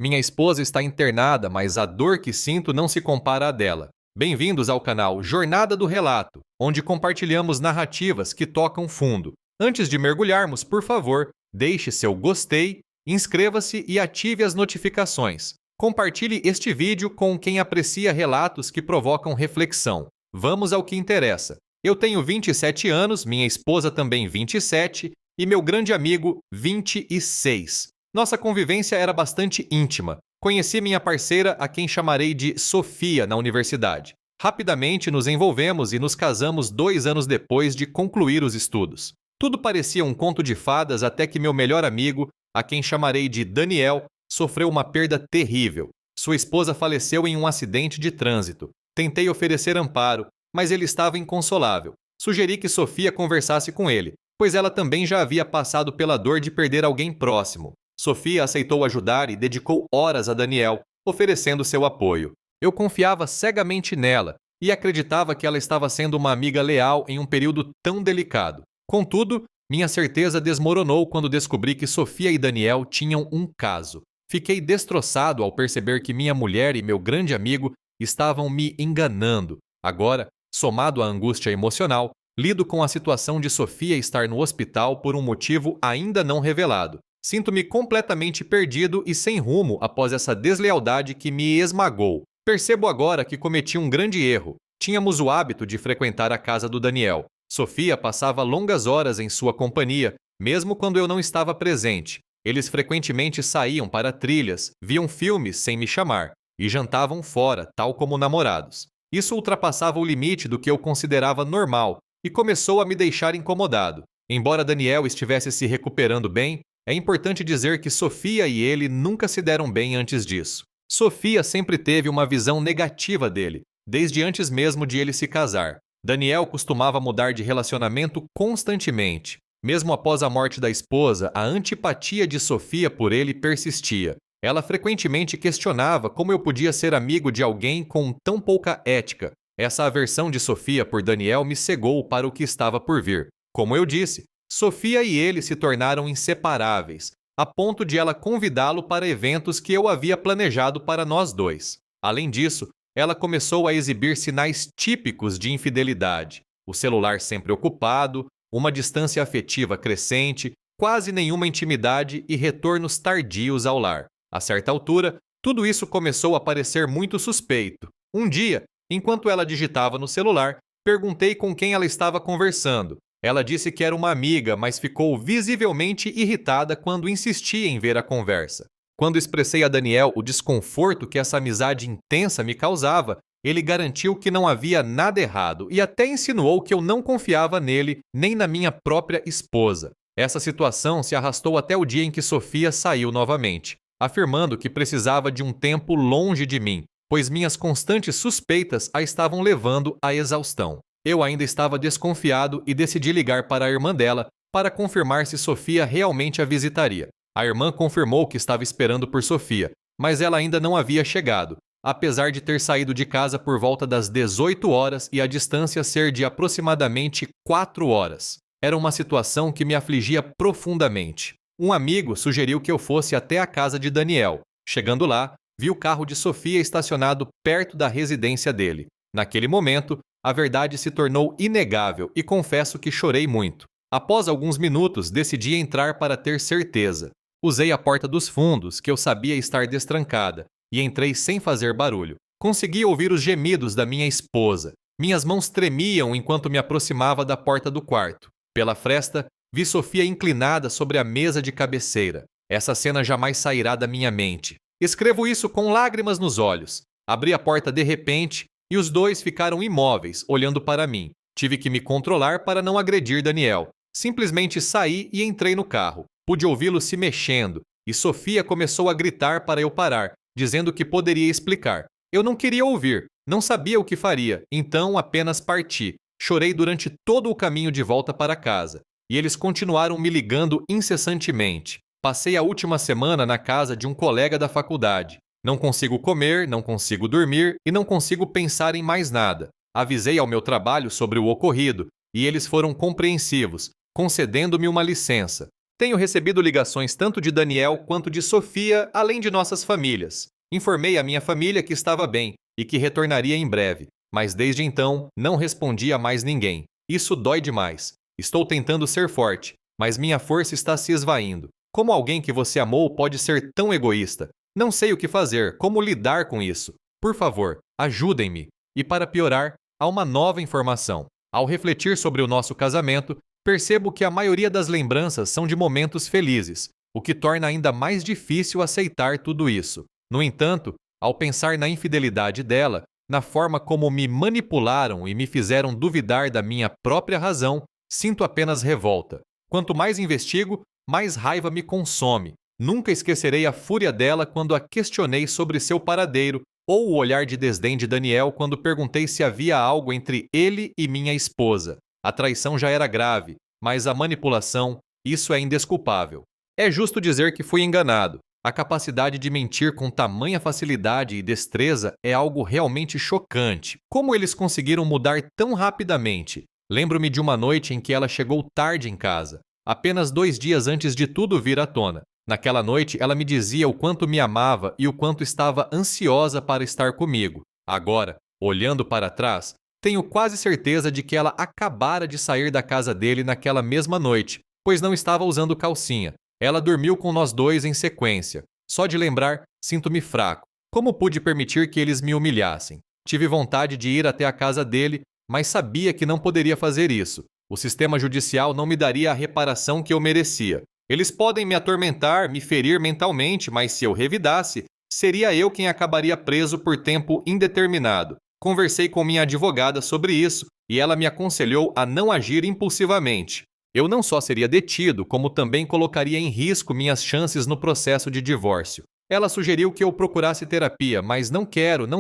Minha esposa está internada, mas a dor que sinto não se compara à dela. Bem-vindos ao canal Jornada do Relato, onde compartilhamos narrativas que tocam fundo. Antes de mergulharmos, por favor, deixe seu gostei, inscreva-se e ative as notificações. Compartilhe este vídeo com quem aprecia relatos que provocam reflexão. Vamos ao que interessa. Eu tenho 27 anos, minha esposa também 27 e meu grande amigo 26. Nossa convivência era bastante íntima. Conheci minha parceira, a quem chamarei de Sofia, na universidade. Rapidamente nos envolvemos e nos casamos 2 anos depois de concluir os estudos. Tudo parecia um conto de fadas até que meu melhor amigo, a quem chamarei de Daniel, sofreu uma perda terrível. Sua esposa faleceu em um acidente de trânsito. Tentei oferecer amparo, mas ele estava inconsolável. Sugeri que Sofia conversasse com ele, pois ela também já havia passado pela dor de perder alguém próximo. Sofia aceitou ajudar e dedicou horas a Daniel, oferecendo seu apoio. Eu confiava cegamente nela e acreditava que ela estava sendo uma amiga leal em um período tão delicado. Contudo, minha certeza desmoronou quando descobri que Sofia e Daniel tinham um caso. Fiquei destroçado ao perceber que minha mulher e meu grande amigo estavam me enganando. Agora, somado à angústia emocional, lido com a situação de Sofia estar no hospital por um motivo ainda não revelado. Sinto-me completamente perdido e sem rumo após essa deslealdade que me esmagou. Percebo agora que cometi um grande erro. Tínhamos o hábito de frequentar a casa do Daniel. Sofia passava longas horas em sua companhia, mesmo quando eu não estava presente. Eles frequentemente saíam para trilhas, viam filmes sem me chamar e jantavam fora, tal como namorados. Isso ultrapassava o limite do que eu considerava normal e começou a me deixar incomodado. Embora Daniel estivesse se recuperando bem, é importante dizer que Sofia e ele nunca se deram bem antes disso. Sofia sempre teve uma visão negativa dele, desde antes mesmo de ele se casar. Daniel costumava mudar de relacionamento constantemente. Mesmo após a morte da esposa, a antipatia de Sofia por ele persistia. Ela frequentemente questionava como eu podia ser amigo de alguém com tão pouca ética. Essa aversão de Sofia por Daniel me cegou para o que estava por vir. Como eu disse, Sofia e ele se tornaram inseparáveis, a ponto de ela convidá-lo para eventos que eu havia planejado para nós dois. Além disso, ela começou a exibir sinais típicos de infidelidade. O celular sempre ocupado, uma distância afetiva crescente, quase nenhuma intimidade e retornos tardios ao lar. A certa altura, tudo isso começou a parecer muito suspeito. Um dia, enquanto ela digitava no celular, perguntei com quem ela estava conversando. Ela disse que era uma amiga, mas ficou visivelmente irritada quando insisti em ver a conversa. Quando expressei a Daniel o desconforto que essa amizade intensa me causava, ele garantiu que não havia nada errado e até insinuou que eu não confiava nele nem na minha própria esposa. Essa situação se arrastou até o dia em que Sofia saiu novamente, afirmando que precisava de um tempo longe de mim, pois minhas constantes suspeitas a estavam levando à exaustão. Eu ainda estava desconfiado e decidi ligar para a irmã dela para confirmar se Sofia realmente a visitaria. A irmã confirmou que estava esperando por Sofia, mas ela ainda não havia chegado, apesar de ter saído de casa por volta das 18 horas e a distância ser de aproximadamente 4 horas. Era uma situação que me afligia profundamente. Um amigo sugeriu que eu fosse até a casa de Daniel. Chegando lá, vi o carro de Sofia estacionado perto da residência dele. Naquele momento, a verdade se tornou inegável e confesso que chorei muito. Após alguns minutos, decidi entrar para ter certeza. Usei a porta dos fundos, que eu sabia estar destrancada, e entrei sem fazer barulho. Consegui ouvir os gemidos da minha esposa. Minhas mãos tremiam enquanto me aproximava da porta do quarto. Pela fresta, vi Sofia inclinada sobre a mesa de cabeceira. Essa cena jamais sairá da minha mente. Escrevo isso com lágrimas nos olhos. Abri a porta de repente e os dois ficaram imóveis, olhando para mim. Tive que me controlar para não agredir Daniel. Simplesmente saí e entrei no carro. Pude ouvi-lo se mexendo, e Sofia começou a gritar para eu parar, dizendo que poderia explicar. Eu não queria ouvir, não sabia o que faria, então apenas parti. Chorei durante todo o caminho de volta para casa, e eles continuaram me ligando incessantemente. Passei a última semana na casa de um colega da faculdade. Não consigo comer, não consigo dormir e não consigo pensar em mais nada. Avisei ao meu trabalho sobre o ocorrido e eles foram compreensivos, concedendo-me uma licença. Tenho recebido ligações tanto de Daniel quanto de Sofia, além de nossas famílias. Informei a minha família que estava bem e que retornaria em breve, mas desde então não respondi a mais ninguém. Isso dói demais. Estou tentando ser forte, mas minha força está se esvaindo. Como alguém que você amou pode ser tão egoísta? Não sei o que fazer, como lidar com isso. Por favor, ajudem-me. E para piorar, há uma nova informação. Ao refletir sobre o nosso casamento, percebo que a maioria das lembranças são de momentos felizes, o que torna ainda mais difícil aceitar tudo isso. No entanto, ao pensar na infidelidade dela, na forma como me manipularam e me fizeram duvidar da minha própria razão, sinto apenas revolta. Quanto mais investigo, mais raiva me consome. Nunca esquecerei a fúria dela quando a questionei sobre seu paradeiro ou o olhar de desdém de Daniel quando perguntei se havia algo entre ele e minha esposa. A traição já era grave, mas a manipulação, isso é indesculpável. É justo dizer que fui enganado. A capacidade de mentir com tamanha facilidade e destreza é algo realmente chocante. Como eles conseguiram mudar tão rapidamente? Lembro-me de uma noite em que ela chegou tarde em casa, apenas 2 dias antes de tudo vir à tona. Naquela noite, ela me dizia o quanto me amava e o quanto estava ansiosa para estar comigo. Agora, olhando para trás, tenho quase certeza de que ela acabara de sair da casa dele naquela mesma noite, pois não estava usando calcinha. Ela dormiu com nós dois em sequência. Só de lembrar, sinto-me fraco. Como pude permitir que eles me humilhassem? Tive vontade de ir até a casa dele, mas sabia que não poderia fazer isso. O sistema judicial não me daria a reparação que eu merecia. Eles podem me atormentar, me ferir mentalmente, mas se eu revidasse, seria eu quem acabaria preso por tempo indeterminado. Conversei com minha advogada sobre isso e ela me aconselhou a não agir impulsivamente. Eu não só seria detido, como também colocaria em risco minhas chances no processo de divórcio. Ela sugeriu que eu procurasse terapia, mas não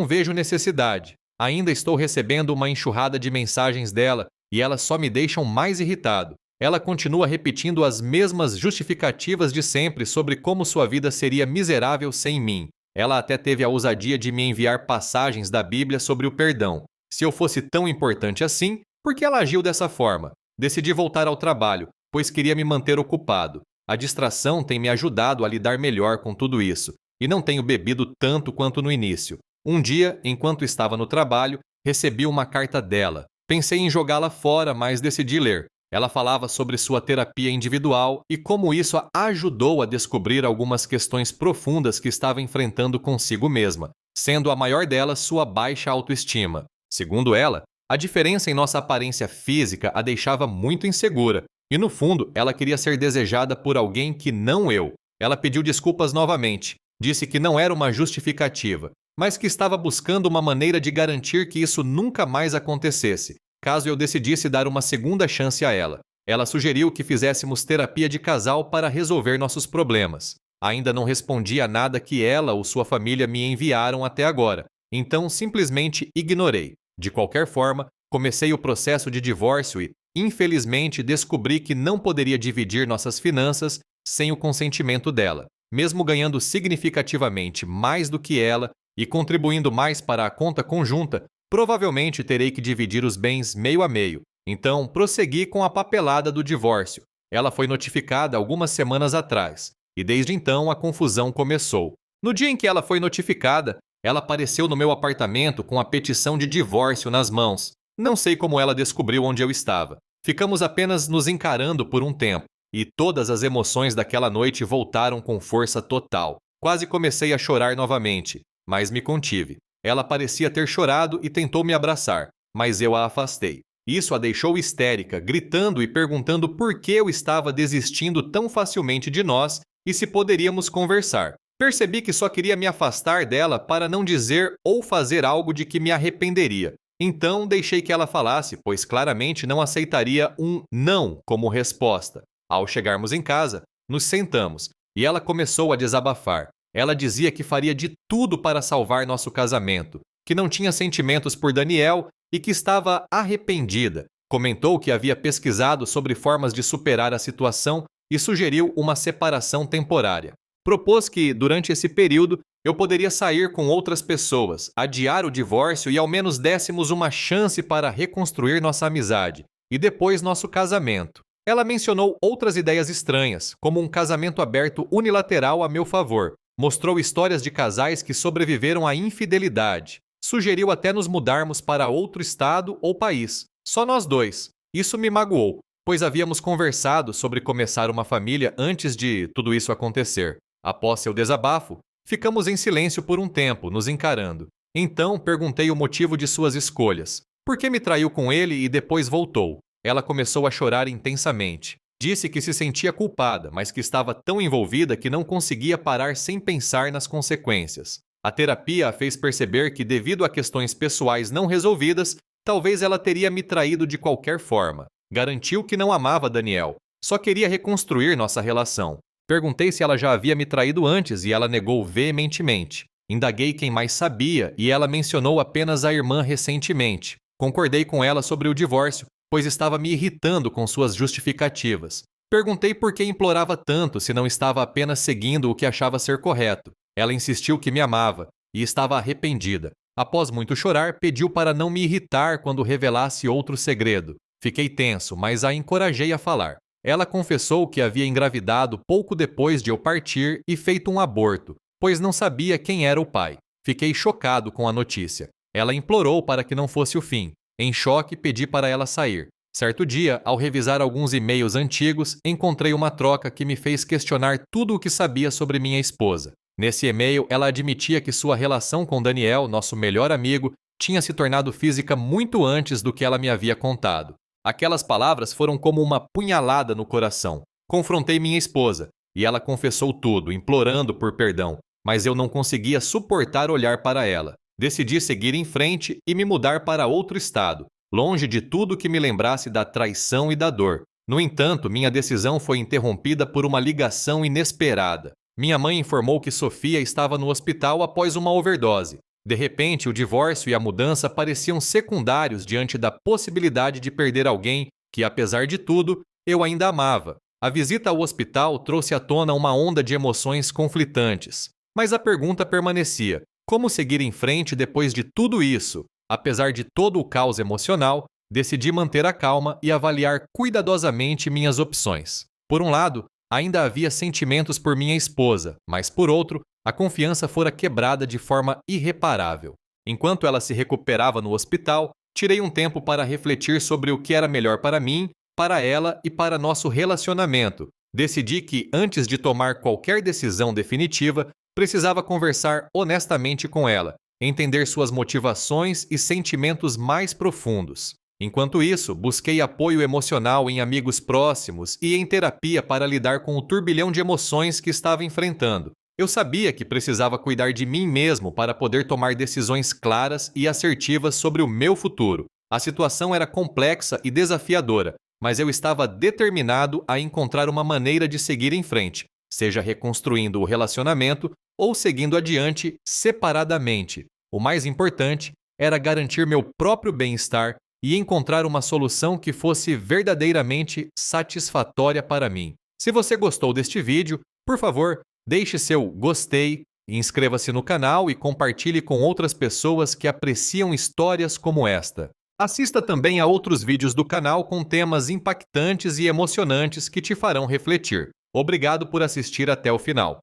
vejo necessidade. Ainda estou recebendo uma enxurrada de mensagens dela e elas só me deixam mais irritado. Ela continua repetindo as mesmas justificativas de sempre sobre como sua vida seria miserável sem mim. Ela até teve a ousadia de me enviar passagens da Bíblia sobre o perdão. Se eu fosse tão importante assim, por que ela agiu dessa forma? Decidi voltar ao trabalho, pois queria me manter ocupado. A distração tem me ajudado a lidar melhor com tudo isso, e não tenho bebido tanto quanto no início. Um dia, enquanto estava no trabalho, recebi uma carta dela. Pensei em jogá-la fora, mas decidi ler. Ela falava sobre sua terapia individual e como isso a ajudou a descobrir algumas questões profundas que estava enfrentando consigo mesma, sendo a maior delas sua baixa autoestima. Segundo ela, a diferença em nossa aparência física a deixava muito insegura, e no fundo ela queria ser desejada por alguém que não eu. Ela pediu desculpas novamente, disse que não era uma justificativa, mas que estava buscando uma maneira de garantir que isso nunca mais acontecesse, caso eu decidisse dar uma segunda chance a ela. Ela sugeriu que fizéssemos terapia de casal para resolver nossos problemas. Ainda não respondi a nada que ela ou sua família me enviaram até agora, então simplesmente ignorei. De qualquer forma, comecei o processo de divórcio e, infelizmente, descobri que não poderia dividir nossas finanças sem o consentimento dela. Mesmo ganhando significativamente mais do que ela e contribuindo mais para a conta conjunta, provavelmente terei que dividir os bens meio a meio. Então, prossegui com a papelada do divórcio. Ela foi notificada algumas semanas atrás, e desde então a confusão começou. No dia em que ela foi notificada, ela apareceu no meu apartamento com a petição de divórcio nas mãos. Não sei como ela descobriu onde eu estava. Ficamos apenas nos encarando por um tempo, e todas as emoções daquela noite voltaram com força total. Quase comecei a chorar novamente, mas me contive. Ela parecia ter chorado e tentou me abraçar, mas eu a afastei. Isso a deixou histérica, gritando e perguntando por que eu estava desistindo tão facilmente de nós e se poderíamos conversar. Percebi que só queria me afastar dela para não dizer ou fazer algo de que me arrependeria. Então deixei que ela falasse, pois claramente não aceitaria um não como resposta. Ao chegarmos em casa, nos sentamos e ela começou a desabafar. Ela dizia que faria de tudo para salvar nosso casamento, que não tinha sentimentos por Daniel e que estava arrependida. Comentou que havia pesquisado sobre formas de superar a situação e sugeriu uma separação temporária. Propôs que, durante esse período, eu poderia sair com outras pessoas, adiar o divórcio e ao menos dessemos uma chance para reconstruir nossa amizade e depois nosso casamento. Ela mencionou outras ideias estranhas, como um casamento aberto unilateral a meu favor. Mostrou histórias de casais que sobreviveram à infidelidade. Sugeriu até nos mudarmos para outro estado ou país. Só nós dois. Isso me magoou, pois havíamos conversado sobre começar uma família antes de tudo isso acontecer. Após seu desabafo, ficamos em silêncio por um tempo, nos encarando. Então, perguntei o motivo de suas escolhas. Por que me traiu com ele e depois voltou? Ela começou a chorar intensamente. Disse que se sentia culpada, mas que estava tão envolvida que não conseguia parar sem pensar nas consequências. A terapia a fez perceber que, devido a questões pessoais não resolvidas, talvez ela teria me traído de qualquer forma. Garantiu que não amava Daniel, só queria reconstruir nossa relação. Perguntei se ela já havia me traído antes e ela negou veementemente. Indaguei quem mais sabia e ela mencionou apenas a irmã recentemente. Concordei com ela sobre o divórcio, pois estava me irritando com suas justificativas. Perguntei por que implorava tanto se não estava apenas seguindo o que achava ser correto. Ela insistiu que me amava e estava arrependida. Após muito chorar, pediu para não me irritar quando revelasse outro segredo. Fiquei tenso, mas a encorajei a falar. Ela confessou que havia engravidado pouco depois de eu partir e feito um aborto, pois não sabia quem era o pai. Fiquei chocado com a notícia. Ela implorou para que não fosse o fim. Em choque, pedi para ela sair. Certo dia, ao revisar alguns e-mails antigos, encontrei uma troca que me fez questionar tudo o que sabia sobre minha esposa. Nesse e-mail, ela admitia que sua relação com Daniel, nosso melhor amigo, tinha se tornado física muito antes do que ela me havia contado. Aquelas palavras foram como uma punhalada no coração. Confrontei minha esposa, e ela confessou tudo, implorando por perdão, mas eu não conseguia suportar olhar para ela. Decidi seguir em frente e me mudar para outro estado, longe de tudo que me lembrasse da traição e da dor. No entanto, minha decisão foi interrompida por uma ligação inesperada. Minha mãe informou que Sofia estava no hospital após uma overdose. De repente, o divórcio e a mudança pareciam secundários diante da possibilidade de perder alguém que, apesar de tudo, eu ainda amava. A visita ao hospital trouxe à tona uma onda de emoções conflitantes. Mas a pergunta permanecia: como seguir em frente depois de tudo isso? Apesar de todo o caos emocional, decidi manter a calma e avaliar cuidadosamente minhas opções. Por um lado, ainda havia sentimentos por minha esposa, mas por outro, a confiança fora quebrada de forma irreparável. Enquanto ela se recuperava no hospital, tirei um tempo para refletir sobre o que era melhor para mim, para ela e para nosso relacionamento. Decidi que, antes de tomar qualquer decisão definitiva, precisava conversar honestamente com ela, entender suas motivações e sentimentos mais profundos. Enquanto isso, busquei apoio emocional em amigos próximos e em terapia para lidar com o turbilhão de emoções que estava enfrentando. Eu sabia que precisava cuidar de mim mesmo para poder tomar decisões claras e assertivas sobre o meu futuro. A situação era complexa e desafiadora, mas eu estava determinado a encontrar uma maneira de seguir em frente, seja reconstruindo o relacionamento ou seguindo adiante separadamente. O mais importante era garantir meu próprio bem-estar e encontrar uma solução que fosse verdadeiramente satisfatória para mim. Se você gostou deste vídeo, por favor, deixe seu gostei, inscreva-se no canal e compartilhe com outras pessoas que apreciam histórias como esta. Assista também a outros vídeos do canal com temas impactantes e emocionantes que te farão refletir. Obrigado por assistir até o final.